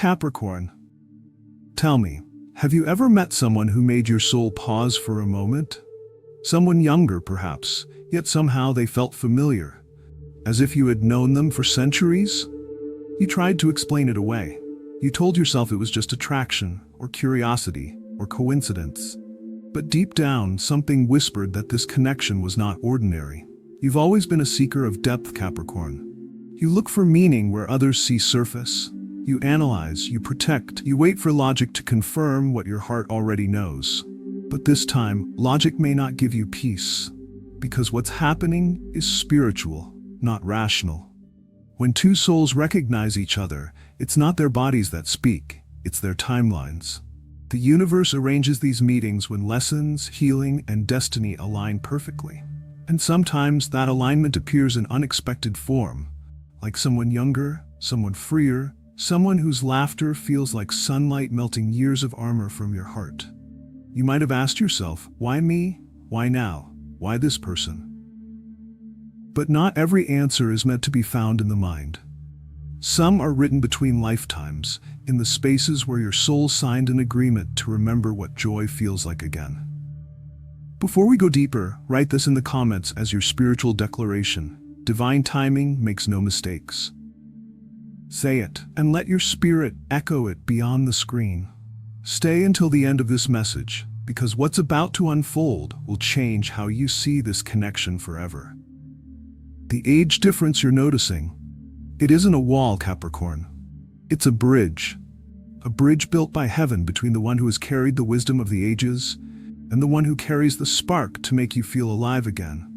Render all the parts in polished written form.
Capricorn, tell me, have you ever met someone who made your soul pause for a moment? Someone younger, perhaps, yet somehow they felt familiar, as if you had known them for centuries? You tried to explain it away. You told yourself it was just attraction, or curiosity, or coincidence. But deep down, something whispered that this connection was not ordinary. You've always been a seeker of depth, Capricorn. You look for meaning where others see surface. You analyze, you protect, you wait for logic to confirm what your heart already knows. But this time, logic may not give you peace, because what's happening is spiritual, not rational. When two souls recognize each other, it's not their bodies that speak, it's their timelines. The universe arranges these meetings when lessons, healing, and destiny align perfectly. And sometimes that alignment appears in unexpected form, like someone younger, someone freer, someone whose laughter feels like sunlight melting years of armor from your heart. You might have asked yourself, why me? Why now? Why this person? But not every answer is meant to be found in the mind. Some are written between lifetimes, in the spaces where your soul signed an agreement to remember what joy feels like again. Before we go deeper, write this in the comments as your spiritual declaration. Divine timing makes no mistakes. Say it, and let your spirit echo it beyond the screen. Stay until the end of this message, because what's about to unfold will change how you see this connection forever. The age difference you're noticing, it isn't a wall, Capricorn. It's a bridge built by heaven between the one who has carried the wisdom of the ages and the one who carries the spark to make you feel alive again.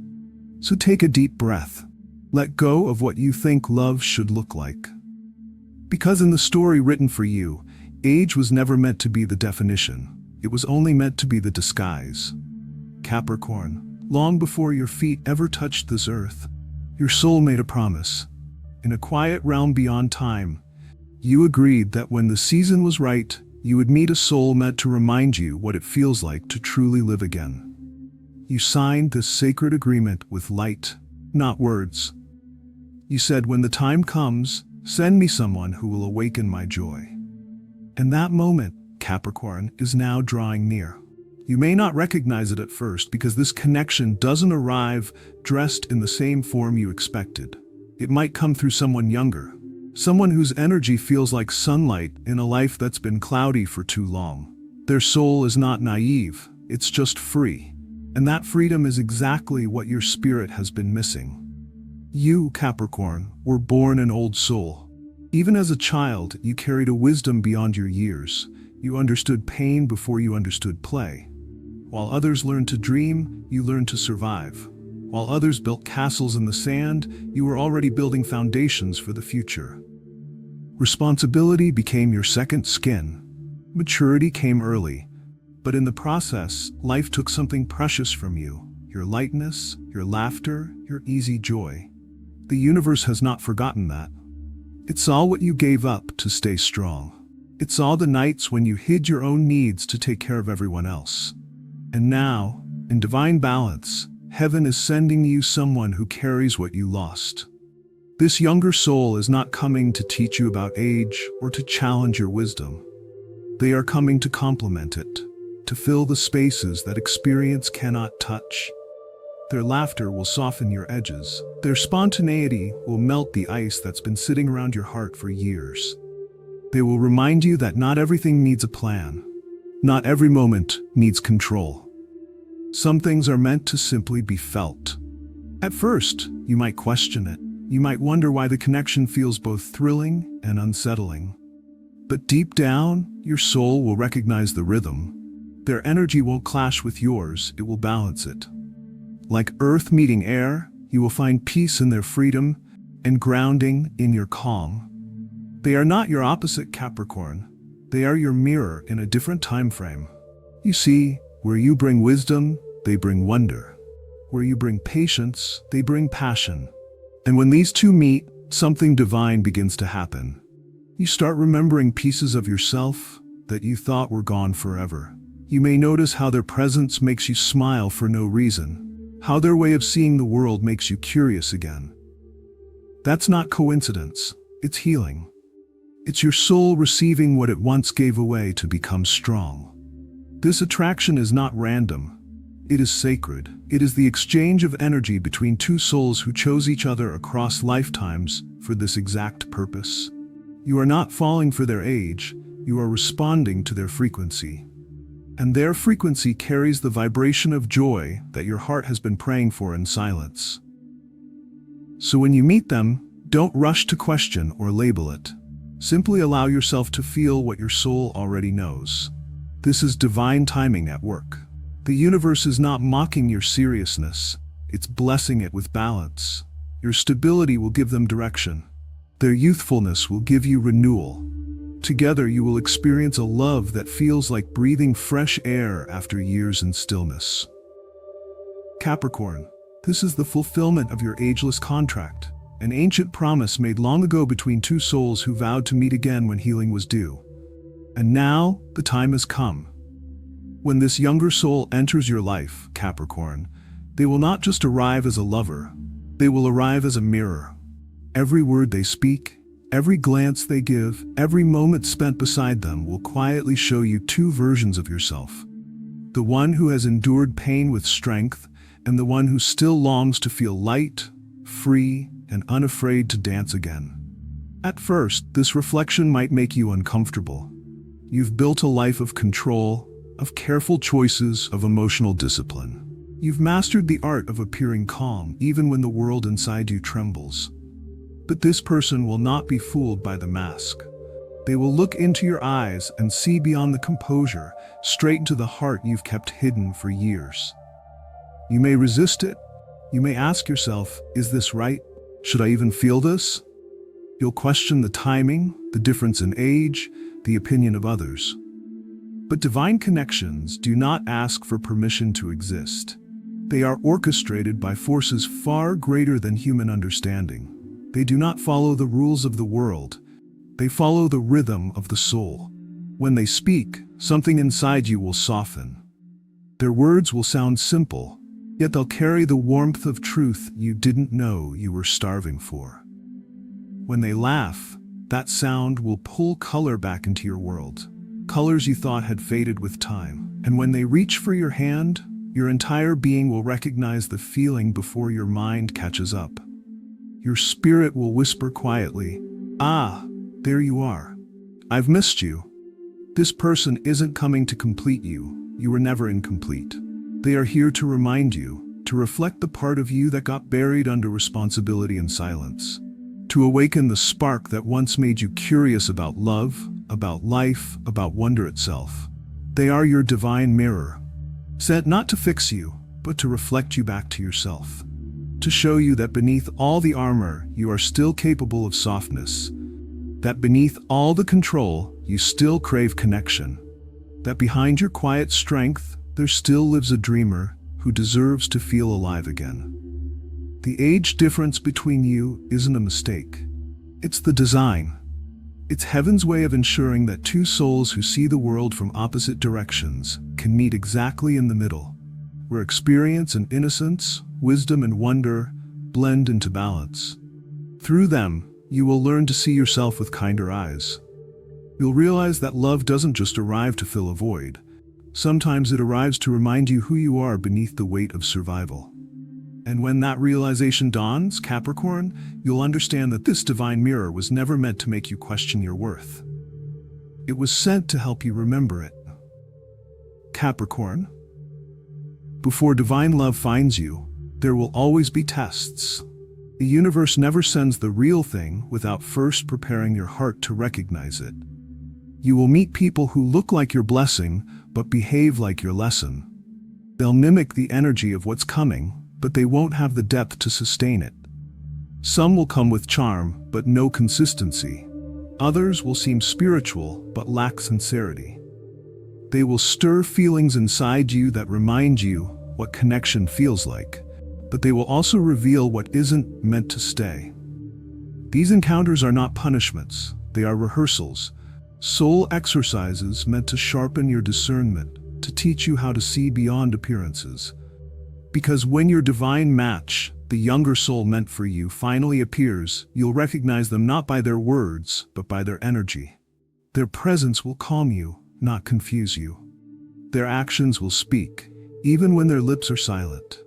So take a deep breath. Let go of what you think love should look like. Because in the story written for you, age was never meant to be the definition. It was only meant to be the disguise. Capricorn, long before your feet ever touched this earth, your soul made a promise. In a quiet realm beyond time, you agreed that when the season was right, you would meet a soul meant to remind you what it feels like to truly live again. You signed this sacred agreement with light, not words. You said, when the time comes, send me someone who will awaken my joy. And that moment, Capricorn, is now drawing near. You may not recognize it at first because this connection doesn't arrive dressed in the same form you expected. It might come through someone younger, someone whose energy feels like sunlight in a life that's been cloudy for too long. Their soul is not naive, it's just free. And that freedom is exactly what your spirit has been missing. You, Capricorn, were born an old soul. Even as a child, you carried a wisdom beyond your years. You understood pain before you understood play. While others learned to dream, you learned to survive. While others built castles in the sand, you were already building foundations for the future. Responsibility became your second skin. Maturity came early. But in the process, life took something precious from you. Your lightness, your laughter, your easy joy. The universe has not forgotten that. It saw what you gave up to stay strong. It saw the nights when you hid your own needs to take care of everyone else. And now, in divine balance, heaven is sending you someone who carries what you lost. This younger soul is not coming to teach you about age or to challenge your wisdom. They are coming to complement it, to fill the spaces that experience cannot touch. Their laughter will soften your edges. Their spontaneity will melt the ice that's been sitting around your heart for years. They will remind you that not everything needs a plan. Not every moment needs control. Some things are meant to simply be felt. At first, you might question it. You might wonder why the connection feels both thrilling and unsettling. But deep down, your soul will recognize the rhythm. Their energy won't clash with yours, it will balance it. Like earth meeting air, you will find peace in their freedom and grounding in your calm. They are not your opposite, Capricorn. They are your mirror in a different time frame. You see, where you bring wisdom, they bring wonder. Where you bring patience, they bring passion. And when these two meet, something divine begins to happen. You start remembering pieces of yourself that you thought were gone forever. You may notice how their presence makes you smile for no reason. How their way of seeing the world makes you curious again. That's not coincidence, it's healing. It's your soul receiving what it once gave away to become strong. This attraction is not random. It is sacred. It is the exchange of energy between two souls who chose each other across lifetimes for this exact purpose. You are not falling for their age, you are responding to their frequency. And their frequency carries the vibration of joy that your heart has been praying for in silence. So when you meet them, don't rush to question or label it. Simply allow yourself to feel what your soul already knows. This is divine timing at work. The universe is not mocking your seriousness, it's blessing it with balance. Your stability will give them direction. Their youthfulness will give you renewal. Together you will experience a love that feels like breathing fresh air after years in stillness. Capricorn, this is the fulfillment of your ageless contract, an ancient promise made long ago between two souls who vowed to meet again when healing was due. And now, the time has come. When this younger soul enters your life, Capricorn, they will not just arrive as a lover, they will arrive as a mirror. Every word they speak, every glance they give, every moment spent beside them will quietly show you two versions of yourself. The one who has endured pain with strength, and the one who still longs to feel light, free, and unafraid to dance again. At first, this reflection might make you uncomfortable. You've built a life of control, of careful choices, of emotional discipline. You've mastered the art of appearing calm, even when the world inside you trembles. But this person will not be fooled by the mask. They will look into your eyes and see beyond the composure, straight into the heart you've kept hidden for years. You may resist it. You may ask yourself, is this right? Should I even feel this? You'll question the timing, the difference in age, the opinion of others. But divine connections do not ask for permission to exist. They are orchestrated by forces far greater than human understanding. They do not follow the rules of the world. They follow the rhythm of the soul. When they speak, something inside you will soften. Their words will sound simple, yet they'll carry the warmth of truth you didn't know you were starving for. When they laugh, that sound will pull color back into your world, colors you thought had faded with time. And when they reach for your hand, your entire being will recognize the feeling before your mind catches up. Your spirit will whisper quietly, "Ah, there you are. I've missed you." This person isn't coming to complete you. You were never incomplete. They are here to remind you, to reflect the part of you that got buried under responsibility and silence, to awaken the spark that once made you curious about love, about life, about wonder itself. They are your divine mirror, sent not to fix you, but to reflect you back to yourself, to show you that beneath all the armor, you are still capable of softness, that beneath all the control, you still crave connection, that behind your quiet strength, there still lives a dreamer who deserves to feel alive again. The age difference between you isn't a mistake. It's the design. It's heaven's way of ensuring that two souls who see the world from opposite directions can meet exactly in the middle, where experience and innocence, wisdom and wonder blend into balance. Through them, you will learn to see yourself with kinder eyes. You'll realize that love doesn't just arrive to fill a void. Sometimes it arrives to remind you who you are beneath the weight of survival. And when that realization dawns, Capricorn, you'll understand that this divine mirror was never meant to make you question your worth. It was sent to help you remember it. Capricorn, before divine love finds you, there will always be tests. The universe never sends the real thing without first preparing your heart to recognize it. You will meet people who look like your blessing, but behave like your lesson. They'll mimic the energy of what's coming, but they won't have the depth to sustain it. Some will come with charm, but no consistency. Others will seem spiritual, but lack sincerity. They will stir feelings inside you that remind you what connection feels like, but they will also reveal what isn't meant to stay. These encounters are not punishments, they are rehearsals, soul exercises meant to sharpen your discernment, to teach you how to see beyond appearances. Because when your divine match, the younger soul meant for you finally appears, you'll recognize them not by their words, but by their energy. Their presence will calm you, not confuse you. Their actions will speak, even when their lips are silent.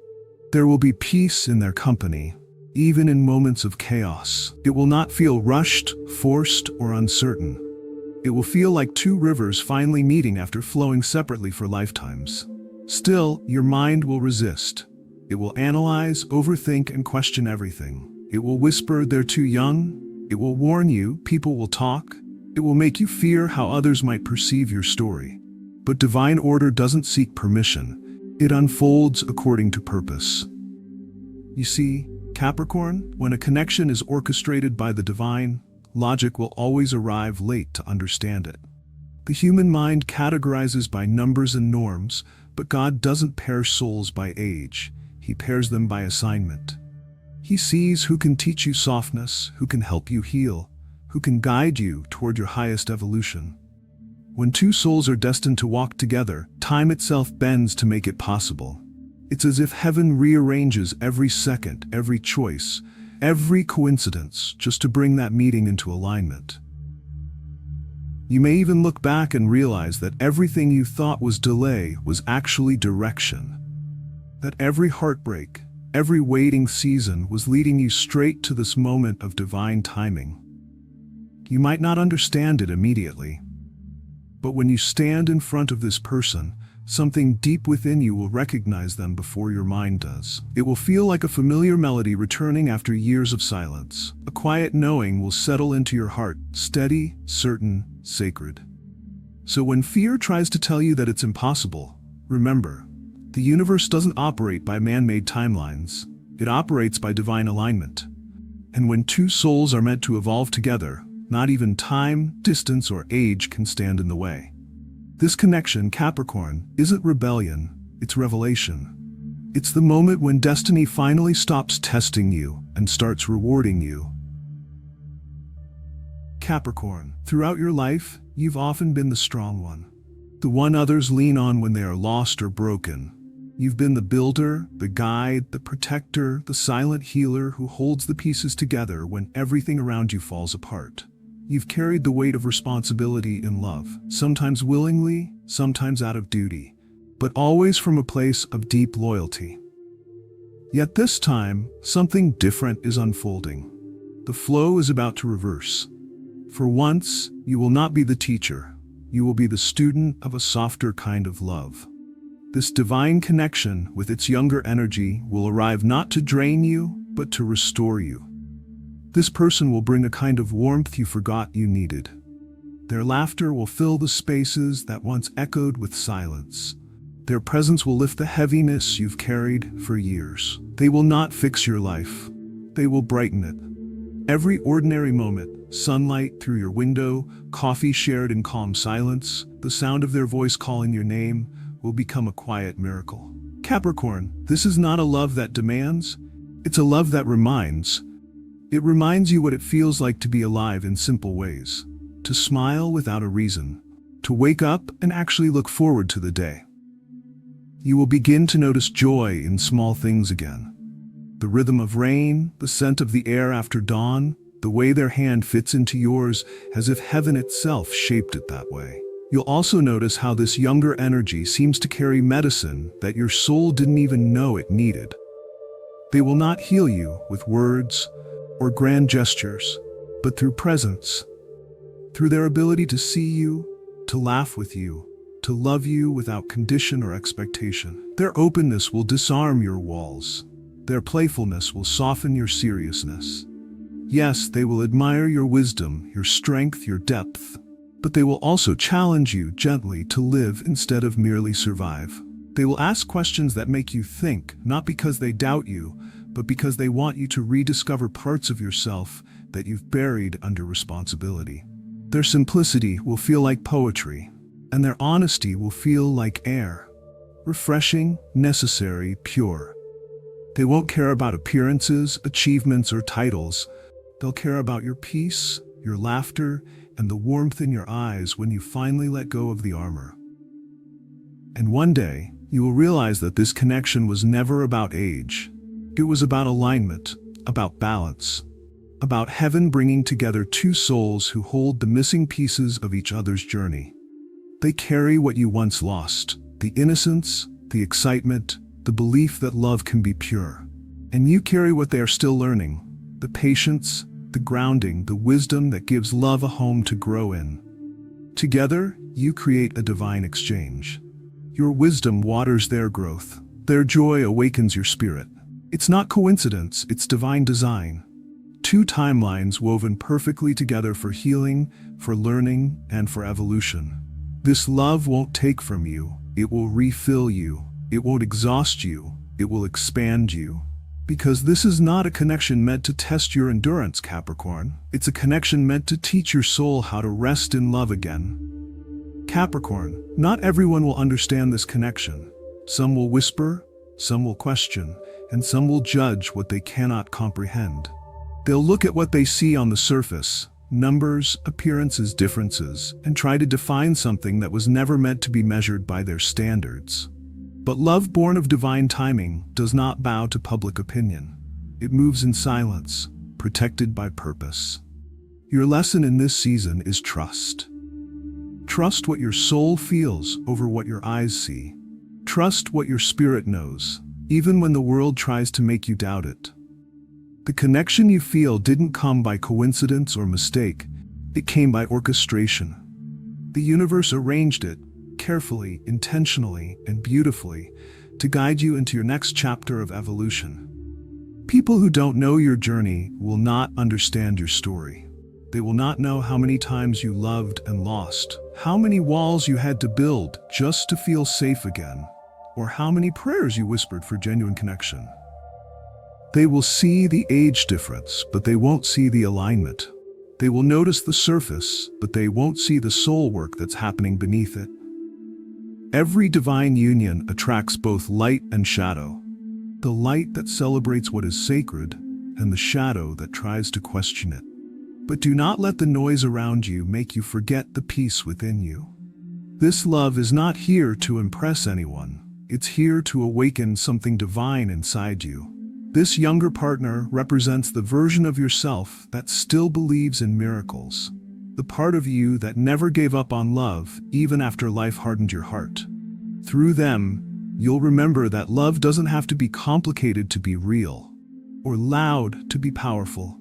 There will be peace in their company, even in moments of chaos. It will not feel rushed, forced, or uncertain. It will feel like two rivers finally meeting after flowing separately for lifetimes. Still, your mind will resist. It will analyze, overthink, and question everything. It will whisper, "They're too young." It will warn you, "People will talk." It will make you fear how others might perceive your story. But divine order doesn't seek permission. It unfolds according to purpose. You see, Capricorn, when a connection is orchestrated by the divine, logic will always arrive late to understand it. The human mind categorizes by numbers and norms, but God doesn't pair souls by age. He pairs them by assignment. He sees who can teach you softness, who can help you heal, who can guide you toward your highest evolution. When two souls are destined to walk together, time itself bends to make it possible. It's as if heaven rearranges every second, every choice, every coincidence, just to bring that meeting into alignment. You may even look back and realize that everything you thought was delay was actually direction. That every heartbreak, every waiting season was leading you straight to this moment of divine timing. You might not understand it immediately, but when you stand in front of this person, something deep within you will recognize them before your mind does. It will feel like a familiar melody returning after years of silence. A quiet knowing will settle into your heart, steady, certain, sacred. So when fear tries to tell you that it's impossible, remember, the universe doesn't operate by man-made timelines. It operates by divine alignment. And when two souls are meant to evolve together, not even time, distance, or age can stand in the way. This connection, Capricorn, isn't rebellion, it's revelation. It's the moment when destiny finally stops testing you and starts rewarding you. Capricorn, throughout your life, you've often been the strong one. The one others lean on when they are lost or broken. You've been the builder, the guide, the protector, the silent healer who holds the pieces together when everything around you falls apart. You've carried the weight of responsibility in love, sometimes willingly, sometimes out of duty, but always from a place of deep loyalty. Yet this time, something different is unfolding. The flow is about to reverse. For once, you will not be the teacher. You will be the student of a softer kind of love. This divine connection, with its younger energy, will arrive not to drain you, but to restore you. This person will bring a kind of warmth you forgot you needed. Their laughter will fill the spaces that once echoed with silence. Their presence will lift the heaviness you've carried for years. They will not fix your life. They will brighten it. Every ordinary moment, sunlight through your window, coffee shared in calm silence, the sound of their voice calling your name, will become a quiet miracle. Capricorn, this is not a love that demands. It's a love that reminds. It reminds you what it feels like to be alive in simple ways, to smile without a reason, to wake up and actually look forward to the day. You will begin to notice joy in small things again. The rhythm of rain, the scent of the air after dawn, the way their hand fits into yours, as if heaven itself shaped it that way. You'll also notice how this younger energy seems to carry medicine that your soul didn't even know it needed. They will not heal you with words or grand gestures, but through presence, through their ability to see you, to laugh with you, to love you without condition or expectation. Their openness will disarm your walls. Their playfulness will soften your seriousness. Yes, they will admire your wisdom, your strength, your depth, but they will also challenge you gently to live instead of merely survive. They will ask questions that make you think, not because they doubt you, but because they want you to rediscover parts of yourself that you've buried under responsibility. Their simplicity will feel like poetry, and their honesty will feel like air. Refreshing, necessary, pure. They won't care about appearances, achievements, or titles. They'll care about your peace, your laughter, and the warmth in your eyes when you finally let go of the armor. And one day, you will realize that this connection was never about age. It was about alignment, about balance, about heaven bringing together two souls who hold the missing pieces of each other's journey. They carry what you once lost, the innocence, the excitement, the belief that love can be pure. And you carry what they are still learning, the patience, the grounding, the wisdom that gives love a home to grow in. Together, you create a divine exchange. Your wisdom waters their growth. Their joy awakens your spirit. It's not coincidence, it's divine design. Two timelines woven perfectly together for healing, for learning, and for evolution. This love won't take from you, it will refill you. It won't exhaust you, it will expand you. Because this is not a connection meant to test your endurance, Capricorn. It's a connection meant to teach your soul how to rest in love again. Capricorn, not everyone will understand this connection. Some will whisper, some will question, and some will judge what they cannot comprehend. They'll look at what they see on the surface, numbers, appearances, differences, and try to define something that was never meant to be measured by their standards. But love born of divine timing does not bow to public opinion. It moves in silence, protected by purpose. Your lesson in this season is trust. Trust what your soul feels over what your eyes see. Trust what your spirit knows, even when the world tries to make you doubt it. The connection you feel didn't come by coincidence or mistake. It came by orchestration. The universe arranged it, carefully, intentionally, and beautifully, to guide you into your next chapter of evolution. People who don't know your journey will not understand your story. They will not know how many times you loved and lost, how many walls you had to build just to feel safe again, or how many prayers you whispered for genuine connection. They will see the age difference, but they won't see the alignment. They will notice the surface, but they won't see the soul work that's happening beneath it. Every divine union attracts both light and shadow. The light that celebrates what is sacred, and the shadow that tries to question it. But do not let the noise around you make you forget the peace within you. This love is not here to impress anyone. It's here to awaken something divine inside you. This younger partner represents the version of yourself that still believes in miracles. The part of you that never gave up on love, even after life hardened your heart. Through them, you'll remember that love doesn't have to be complicated to be real, or loud to be powerful.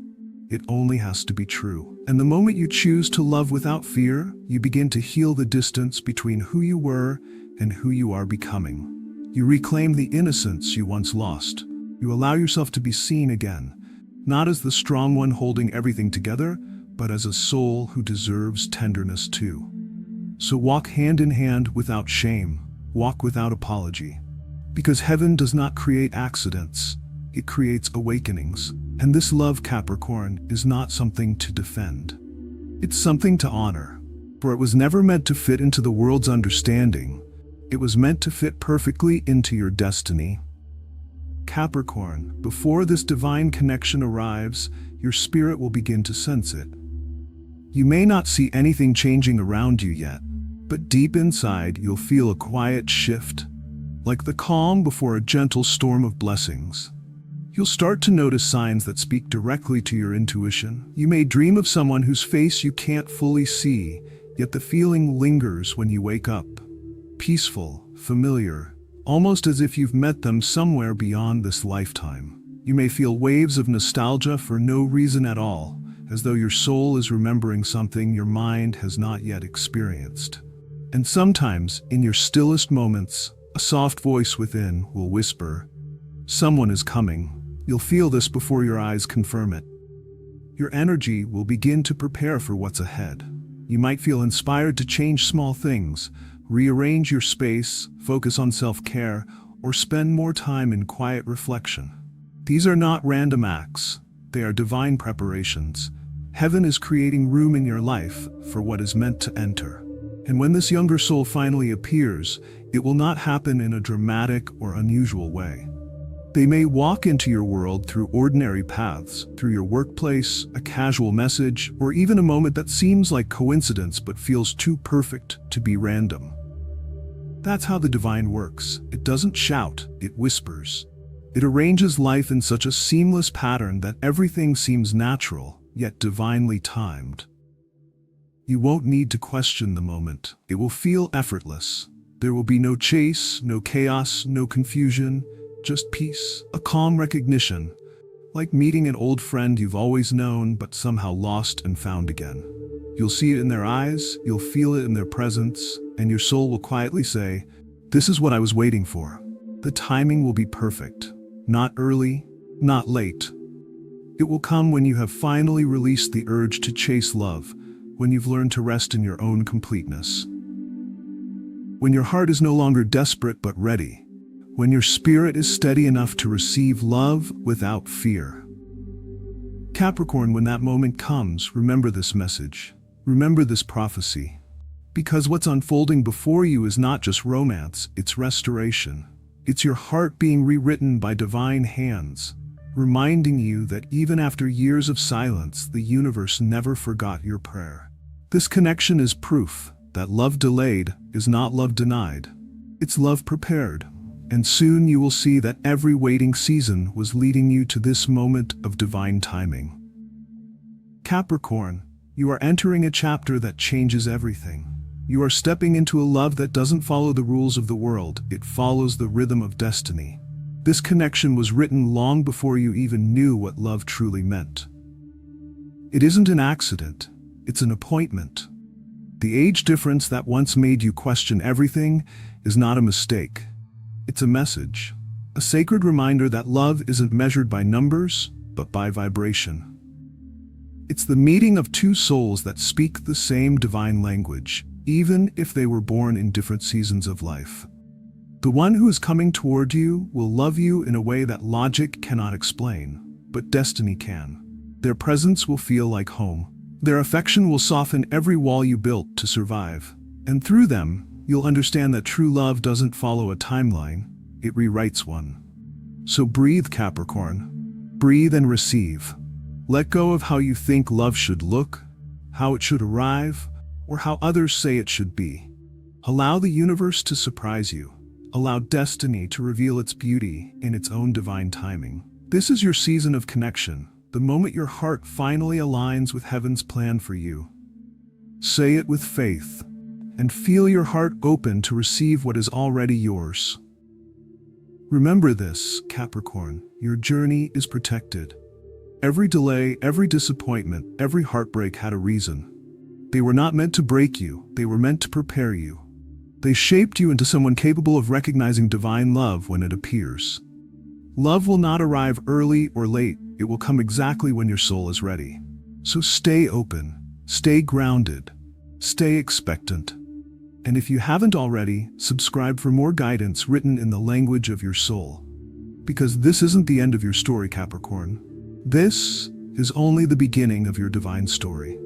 It only has to be true. And the moment you choose to love without fear, you begin to heal the distance between who you were and who you are becoming. You reclaim the innocence you once lost. You allow yourself to be seen again, not as the strong one holding everything together, but as a soul who deserves tenderness too. So walk hand in hand without shame, walk without apology. Because heaven does not create accidents, it creates awakenings. And this love, Capricorn, is not something to defend. It's something to honor. For it was never meant to fit into the world's understanding. It was meant to fit perfectly into your destiny. Capricorn, before this divine connection arrives, your spirit will begin to sense it. You may not see anything changing around you yet, but deep inside you'll feel a quiet shift, like the calm before a gentle storm of blessings. You'll start to notice signs that speak directly to your intuition. You may dream of someone whose face you can't fully see, yet the feeling lingers when you wake up. Peaceful, familiar, almost as if you've met them somewhere beyond this lifetime. You may feel waves of nostalgia for no reason at all, as though your soul is remembering something your mind has not yet experienced. And sometimes, in your stillest moments, a soft voice within will whisper, "Someone is coming." You'll feel this before your eyes confirm it. Your energy will begin to prepare for what's ahead. You might feel inspired to change small things, rearrange your space, focus on self-care, or spend more time in quiet reflection. These are not random acts. They are divine preparations. Heaven is creating room in your life for what is meant to enter. And when this younger soul finally appears, it will not happen in a dramatic or unusual way. They may walk into your world through ordinary paths, through your workplace, a casual message, or even a moment that seems like coincidence but feels too perfect to be random. That's how the divine works. It doesn't shout, it whispers. It arranges life in such a seamless pattern that everything seems natural, yet divinely timed. You won't need to question the moment. It will feel effortless. There will be no chase, no chaos, no confusion, just peace, a calm recognition, like meeting an old friend you've always known but somehow lost and found again. You'll see it in their eyes, you'll feel it in their presence, and your soul will quietly say, "This is what I was waiting for." The timing will be perfect. Not early, not late. It will come when you have finally released the urge to chase love, when you've learned to rest in your own completeness. When your heart is no longer desperate but ready. When your spirit is steady enough to receive love without fear. Capricorn, when that moment comes, remember this message. Remember this prophecy. Because what's unfolding before you is not just romance, it's restoration. It's your heart being rewritten by divine hands, reminding you that even after years of silence, the universe never forgot your prayer. This connection is proof that love delayed is not love denied. It's love prepared. And soon you will see that every waiting season was leading you to this moment of divine timing. Capricorn, you are entering a chapter that changes everything. You are stepping into a love that doesn't follow the rules of the world, it follows the rhythm of destiny. This connection was written long before you even knew what love truly meant. It isn't an accident, it's an appointment. The age difference that once made you question everything is not a mistake. It's a message, a sacred reminder that love isn't measured by numbers, but by vibration. It's the meeting of two souls that speak the same divine language, even if they were born in different seasons of life. The one who is coming toward you will love you in a way that logic cannot explain, but destiny can. Their presence will feel like home. Their affection will soften every wall you built to survive. And through them, you'll understand that true love doesn't follow a timeline, it rewrites one. So breathe, Capricorn. Breathe and receive. Let go of how you think love should look, how it should arrive, or how others say it should be. Allow the universe to surprise you. Allow destiny to reveal its beauty in its own divine timing. This is your season of connection, the moment your heart finally aligns with heaven's plan for you. Say it with faith, and feel your heart open to receive what is already yours. Remember this, Capricorn, your journey is protected. Every delay, every disappointment, every heartbreak had a reason. They were not meant to break you, they were meant to prepare you. They shaped you into someone capable of recognizing divine love when it appears. Love will not arrive early or late, it will come exactly when your soul is ready. So stay open, stay grounded, stay expectant. And if you haven't already, subscribe for more guidance written in the language of your soul. Because this isn't the end of your story, Capricorn. This is only the beginning of your divine story.